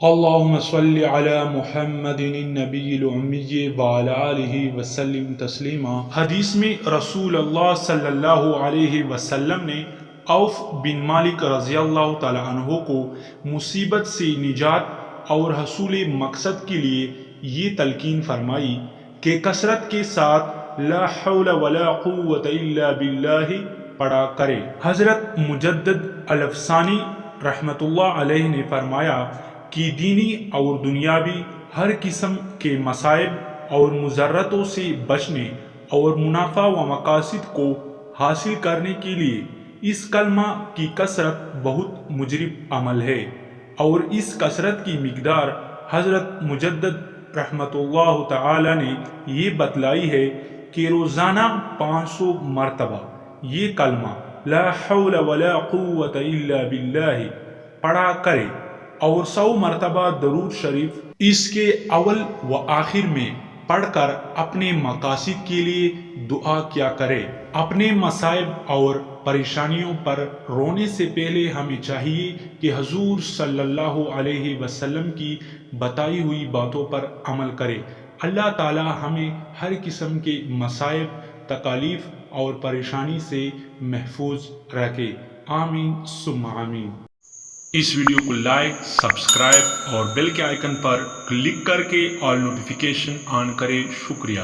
اللهم صل على محمد النبی الأمی وعلى آلہ وسلم تسلیما۔ حدیث میں رسول اللہ صلی اللہ علیہ وسلم نے عوف بن مالک رضی اللہ تعالی عنہ کو مصیبت سے نجات اور حصول مقصد کے لیے یہ تلقین فرمائی کہ کثرت کے ساتھ لا حول ولا قوت الا باللہ پڑھا کرے۔ حضرت مجدد الافسانی رحمۃ اللہ علیہ نے فرمایا کہ دینی اور دنیاوی ہر قسم کے مصائب اور مضرتوں سے بچنے اور منافع و مقاصد کو حاصل کرنے کے لیے اس کلمہ کی کثرت بہت مجرب عمل ہے، اور اس کثرت کی مقدار حضرت مجدد رحمۃ اللہ تعالی نے یہ بتلائی ہے کہ روزانہ 500 مرتبہ یہ کلمہ لا حول ولا قوت الا باللہ پڑھا کرے، اور 100 مرتبہ درود شریف اس کے اول و آخر میں پڑھ کر اپنے مقاصد کے لیے دعا کیا کرے۔ اپنے مصائب اور پریشانیوں پر رونے سے پہلے ہمیں چاہیے کہ حضور صلی اللہ علیہ وسلم کی بتائی ہوئی باتوں پر عمل کرے۔ اللہ تعالی ہمیں ہر قسم کے مصائب، تکالیف اور پریشانی سے محفوظ رکھے، آمین ثم آمین۔ اس ویڈیو کو لائک، سبسکرائب اور بیل کے آئیکن پر کلک کر کے آل نوٹیفیکیشن آن کرے۔ شکریہ۔